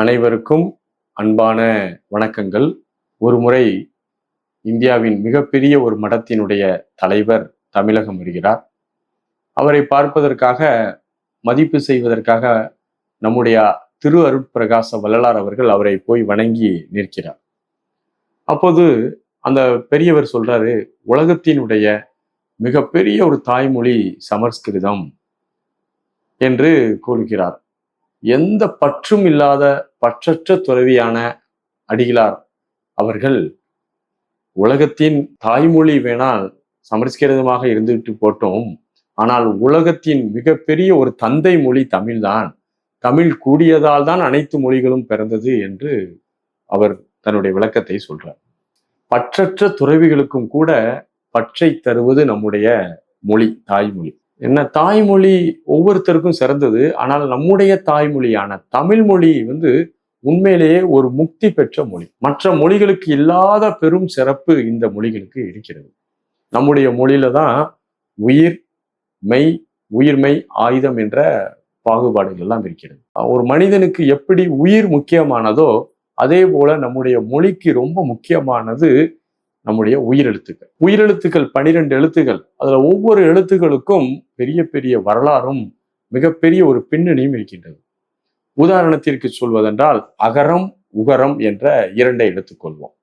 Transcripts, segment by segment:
அனைவருக்கும் அன்பான வணக்கங்கள். ஒரு முறை இந்தியாவின் மிகப்பெரிய ஒரு மடத்தினுடைய தலைவர் தமிழகம் வருகிறார். அவரை பார்ப்பதற்காக, மதிப்பு செய்வதற்காக நம்முடைய திரு அருட்பிரகாச வள்ளலார் அவர்கள் அவரை போய் வணங்கி நிற்கிறார். அப்போது அந்த பெரியவர் சொல்றாரு, உலகத்தினுடைய மிகப்பெரிய ஒரு தாய்மொழி சமஸ்கிருதம் என்று கூறுகிறார். எந்த பற்றும் இல்லாத பற்றற்ற துறவியான அடிகளார் அவர்கள் உலகத்தின் தாய்மொழி வேணால் சமஸ்கிருதமாக இருந்துவிட்டு போட்டோம், ஆனால் உலகத்தின் மிகப்பெரிய ஒரு தந்தை மொழி தமிழ்தான், தமிழ் கூடியதால் தான் அனைத்து மொழிகளும் பிறந்தது என்று அவர் தன்னுடைய விளக்கத்தை சொல்றார். பற்றற்ற துறவிகளுக்கும் கூட பற்றை தருவது நம்முடைய மொழி, தாய்மொழி. என்ன, தாய்மொழி ஒவ்வொருத்தருக்கும் சிறந்தது. ஆனால் நம்முடைய தாய்மொழியான தமிழ் மொழி உண்மையிலேயே ஒரு முக்தி பெற்ற மொழி. மற்ற மொழிகளுக்கு இல்லாத பெரும் சிறப்பு இந்த மொழிகளுக்கு இருக்கிறது. நம்முடைய மொழியில தான் உயிர் மெய், உயிர்மெய், ஆயுதம் என்ற பாகுபாடுகள் எல்லாம் இருக்கிறது. ஒரு மனிதனுக்கு எப்படி உயிர் முக்கியமானதோ அதே போல நம்முடைய மொழிக்கு ரொம்ப முக்கியமானது நம்முடைய உயிரெழுத்துக்கள். உயிரெழுத்துக்கள் 12 எழுத்துக்கள். அதுல ஒவ்வொரு எழுத்துக்களுக்கும் பெரிய பெரிய வரலாறும் மிகப்பெரிய ஒரு பின்னணியும் இருக்கின்றது. உதாரணத்திற்கு சொல்வதென்றால் அகரம் உகரம் என்ற 2 எடுத்துக்கொள்வோம்.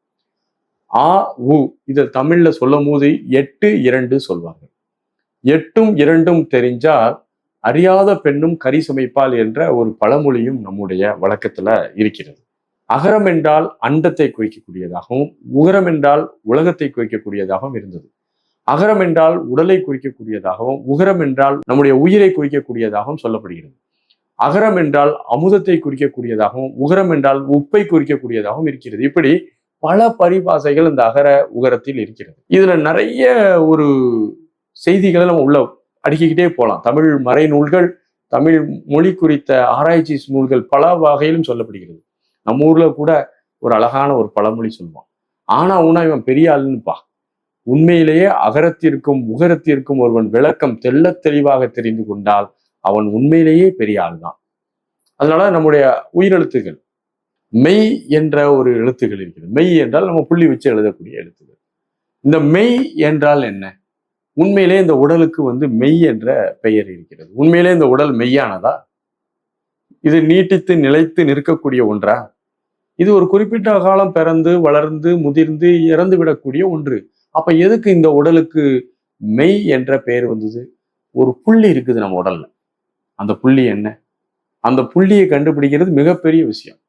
ஆ உ இதை தமிழ்ல சொல்லும் போது 8 2 சொல்வாங்க. 8ம் 2ம் தெரிஞ்சால் அறியாத பெண்ணும் கறி சமைப்பால் என்ற ஒரு பழமொழியும் நம்முடைய வழக்கத்துல இருக்கிறது. அகரம் என்றால் அண்டத்தை குறிக்கக்கூடியதாகவும், உகரம் என்றால் உலகத்தை குறிக்கக்கூடியதாகவும் இருந்தது. அகரம் என்றால் உடலை குறிக்கக்கூடியதாகவும், உகரம் என்றால் நம்முடைய உயிரை குறிக்கக்கூடியதாகவும் சொல்லப்படுகிறது. அகரம் என்றால் அமுதத்தை குறிக்கக்கூடியதாகவும், உகரம் என்றால் உப்பை குறிக்கக்கூடியதாகவும் இருக்கிறது. இப்படி பல பரிபாசைகள் இந்த அகர உகரத்தில் இருக்கிறது. இதுல நிறைய ஒரு செய்திகளை நம்ம உள்ள அடுக்கிக்கிட்டே போகலாம். தமிழ் மறை நூல்கள், தமிழ் மொழி குறித்த ஆராய்ச்சி நூல்கள் பல வகையிலும் சொல்லப்படுகிறது. நம்ம ஊர்ல கூட ஒரு அழகான ஒரு பழமொழி சொல்லுவான், ஆனா ஊனா இவன் பெரிய ஆளுன்னுப்பா. உண்மையிலேயே அகரத்திற்கும் உகரத்திற்கும் ஒருவன் விளக்கம் தெள்ள தெளிவாக தெரிந்து கொண்டால் அவன் உண்மையிலேயே பெரிய ஆள் தான். அதனால நம்முடைய உயிரெழுத்துகள், மெய் என்ற ஒரு எழுத்துகள் இருக்கிறது. மெய் என்றால் நம்ம புள்ளி வச்சு எழுதக்கூடிய எழுத்துகள். இந்த மெய் என்றால் என்ன? உண்மையிலே இந்த உடலுக்கு மெய் என்ற பெயர் இருக்கிறது. உண்மையிலே இந்த உடல் மெய்யானதா? இது நீட்டித்து நிலைத்து நிற்கக்கூடிய ஒன்றா? இது ஒரு குறிப்பிட்ட காலம் பிறந்து வளர்ந்து முதிர்ந்து இறந்து விடக்கூடிய ஒன்று. அப்ப எதுக்கு இந்த உடலுக்கு மெய் என்ற பெயர் வந்தது? ஒரு புள்ளி இருக்குது நம்ம உடல்ல. அந்த புள்ளி என்ன? அந்த புள்ளியை கண்டுபிடிக்கிறது மிகப்பெரிய விஷயம்.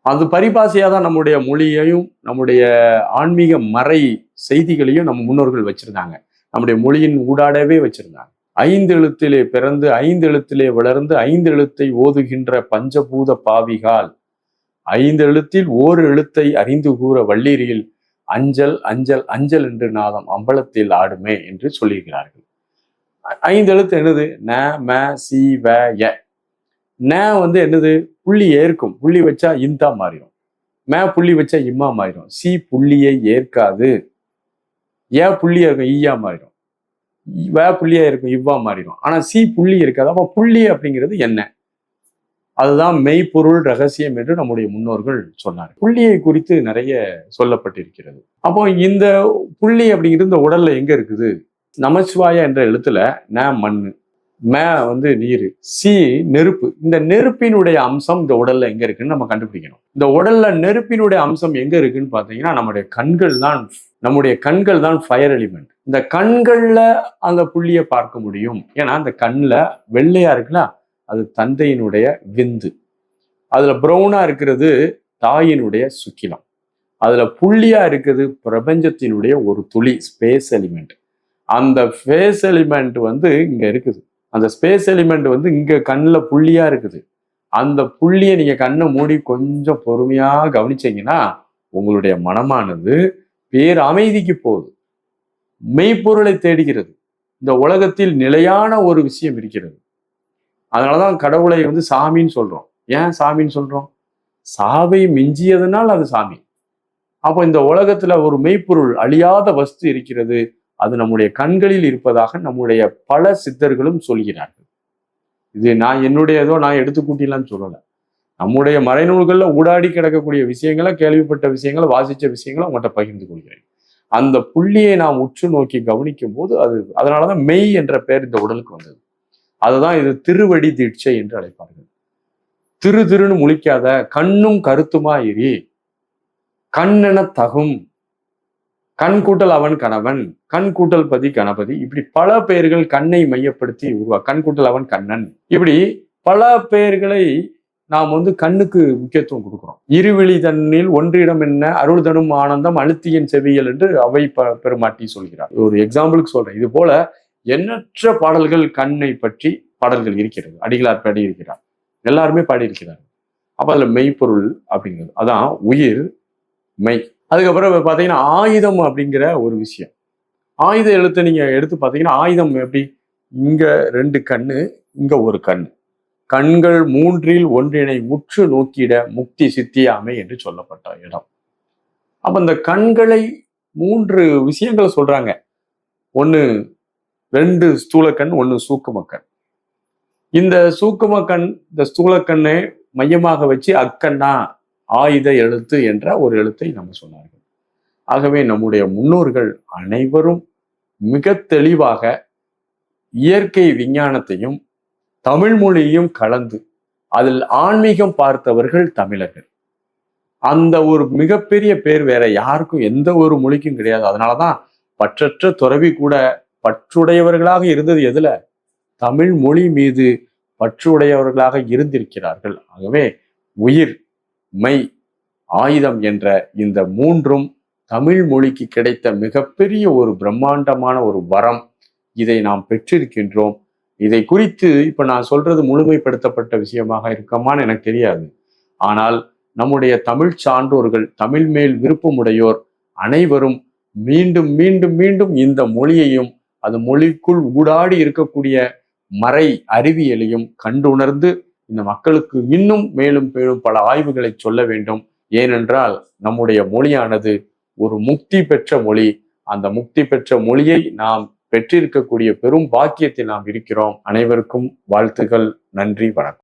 அது பரிபாசையா தான் நம்முடைய மொழியையும் நம்முடைய ஆன்மீக மறை செய்திகளையும் நம்ம முன்னோர்கள் வச்சிருந்தாங்க. நம்முடைய மொழியின் ஊடாடவே வச்சிருந்தாங்க. 5 எழுத்திலே பிறந்து 5 எழுத்திலே வளர்ந்து 5 எழுத்தை ஓதுகின்ற பஞ்சபூத பாவிகால் 5 எழுத்தில் ஓர் எழுத்தை அறிந்து கூற வள்ளீரியில் அஞ்சல் அஞ்சல் அஞ்சல் என்று நாதம் அம்பலத்தில் ஆடுமே என்று சொல்லியிருக்கிறார்கள். 5 எழுத்து என்னது? ந ம சி வ ய. ந என்னது? புள்ளி ஏற்கும். புள்ளி வச்சா இந்தா மாறிடும். ம புள்ளி வச்சா இம்மா மாறிடும். சி புள்ளியை ஏற்காது. ஏ புள்ளியா இருக்கும், ஈயா மாறிடும். வே புள்ளியா இருக்கும், இவ்வா மாறிடும். ஆனா சி புள்ளி இருக்காது. அப்ப புள்ளி அப்படிங்கிறது என்ன? அதுதான் மெய்ப்பொருள் ரகசியம் என்று நம்முடைய முன்னோர்கள் சொன்னார். புள்ளியை குறித்து நிறைய சொல்லப்பட்டிருக்கிறது. அப்போ இந்த புள்ளி அப்படிங்கிறது இந்த உடல்ல எங்க இருக்குது? நமச்சிவாய என்ற எழுத்துல ந மண்ணு, ம நீர், சி நெருப்பு. இந்த நெருப்பினுடைய அம்சம் இந்த உடல்ல எங்க இருக்குன்னு நம்ம கண்டுபிடிக்கணும். இந்த உடல்ல நெருப்பினுடைய அம்சம் எங்க இருக்குன்னு பாத்தீங்கன்னா நம்முடைய கண்கள் தான் ஃபயர் எலிமெண்ட். இந்த கண்கள்ல அந்த புள்ளியை பார்க்க முடியும். ஏன்னா அந்த கண்ணுல வெள்ளையா இருக்குல்ல, அது தந்தையினுடைய விந்து. அதுல பிரவுனா இருக்கிறது தாயினுடைய சுக்கிலம். அதுல புள்ளியா இருக்குது பிரபஞ்சத்தினுடைய ஒரு துளி, ஸ்பேஸ் எலிமெண்ட். அந்த ஸ்பேஸ் எலிமெண்ட் இங்க இருக்குது. அந்த ஸ்பேஸ் எலிமெண்ட் இங்க கண்ணுல புள்ளியா இருக்குது. அந்த புள்ளியை நீங்க கண்ணை மூடி கொஞ்சம் பொறுமையா கவனிச்சீங்கன்னா உங்களுடைய மனமானது பேர் அமைதிக்கு போகுது, மெய்ப்பொருளை தேடுகிறது. இந்த உலகத்தில் நிலையான ஒரு விஷயம் இருக்கிறது. அதனாலதான் கடவுளை சாமின்னு சொல்றோம். ஏன் சாமின்னு சொல்றோம்? சாவை மிஞ்சியதுனால் அது சாமி. அப்போ இந்த உலகத்துல ஒரு மெய்ப்பொருள், அழியாத வஸ்து இருக்கிறது. அது நம்முடைய கண்களில் இருப்பதாக நம்முடைய பல சித்தர்களும் சொல்கிறார்கள். இது நான் என்னுடைய நான் எடுத்துக்கூட்டிலாம் சொல்லலை. நம்முடைய மறைநூல்கள்ல ஊடாடி கிடக்கக்கூடிய விஷயங்களை, கேள்விப்பட்ட விஷயங்களை, வாசிச்ச விஷயங்களை உங்கள்கிட்ட பகிர்ந்து கொள்கிறேன். அந்த புள்ளியை நாம் உற்று நோக்கி கவனிக்கும் போது அதனாலதான் மெய் என்ற பெயர் இந்த உடலுக்கு வந்தது. அதுதான் இது திருவடி தீட்சை என்று அழைப்பார்கள். திரு திருன்னு முழிக்காத, கண்ணும் கருத்துமா இரி, கண்ணென தகும், கண் கூட்டல் அவன் கணவன், கண் கூட்டல் பதி கணபதி, இப்படி பல பெயர்கள் கண்ணை மையப்படுத்தி கண் கூட்டல் அவன் கண்ணன், இப்படி பல பெயர்களை நாம் கண்ணுக்கு முக்கியத்துவம் கொடுக்கிறோம். இருவிழி தன்னில் ஒன்றிடம் என்ன அருள் தரும் ஆனந்தம் அழுத்தியின் செவியல் என்று அவை பெருமாட்டி சொல்கிறார். ஒரு எக்ஸாம்பிளுக்கு சொல்றேன். இது போல எண்ணற்ற பாடல்கள் கண்ணை பற்றி பாடல்கள் இருக்கிறது. அடிகளார் பாடி இருக்கிறார், எல்லாருமே பாடியிருக்கிறார். அப்ப அதுல மெய்ப்பொருள் அப்படிங்கிறது அதான் உயிர் மெய். அதுக்கப்புறம் பாத்தீங்கன்னா ஆயுதம் அப்படிங்கிற ஒரு விஷயம். ஆயுத எழுத்தை நீங்க எடுத்து பாத்தீங்கன்னா ஆயுதம் எப்படி, இங்க 2 கண்ணு, இங்க ஒரு கண், கண்கள் 3இல் ஒன்றினை உற்று நோக்கிட முக்தி சித்தியாமை என்று சொல்லப்பட்ட இடம். அப்ப இந்த கண்களை 3 விஷயங்களை சொல்றாங்க. ஒண்ணு 2 ஸ்தூலக்கண், 1 சூக்குமக்கண். இந்த சூக்குமக்கண், இந்த ஸ்தூலக்கண்ணை மையமாக வச்சு அக்கண்ணா ஆயுத எழுத்து என்ற ஒரு எழுத்தை நம்ம சொன்னார்கள். ஆகவே நம்முடைய முன்னோர்கள் அனைவரும் மிக தெளிவாக இயற்கை விஞ்ஞானத்தையும் தமிழ் மொழியையும் கலந்து அதில் ஆன்மீகம் பார்த்தவர்கள் தமிழர்கள். அந்த ஒரு மிகப்பெரிய பேர் வேற யாருக்கும் எந்த ஒரு மொழிக்கும் கிடையாது. அதனாலதான் பற்றற்ற துறவி கூட பற்றுடையவர்களாக இருந்தது எதுல, தமிழ் மொழி மீது பற்றுடையவர்களாக இருந்திருக்கிறார்கள். ஆகவே உயிர் மெய் ஆயுதம் என்ற இந்த 3ம் தமிழ் மொழிக்கு கிடைத்த மிகப்பெரிய ஒரு பிரம்மாண்டமான ஒரு வரம். இதை நாம் பெற்றிருக்கின்றோம். இதை குறித்து இப்ப நான் சொல்றது முழுமைப்படுத்தப்பட்ட விஷயமாக இருக்குமான்னு எனக்கு தெரியாது. ஆனால் நம்முடைய தமிழ் சான்றோர்கள், தமிழ் மேல் விருப்பமுடையோர் அனைவரும் மீண்டும் மீண்டும் மீண்டும் இந்த மொழியையும் அது மொழிக்குள் ஊடாடி இருக்கக்கூடிய மறை அறிவியலையும் கண்டுணர்ந்து இந்த மக்களுக்கு இன்னும் மேலும் மேலும் பல ஆய்வுகளை சொல்ல வேண்டும். ஏனென்றால் நம்முடைய மொழியானது ஒரு முக்தி பெற்ற மொழி. அந்த முக்தி பெற்ற மொழியை நாம் பெற்றிருக்கக்கூடிய பெரும் பாக்கியத்தில் நாம் இருக்கிறோம். அனைவருக்கும் வாழ்த்துக்கள். நன்றி, வணக்கம்.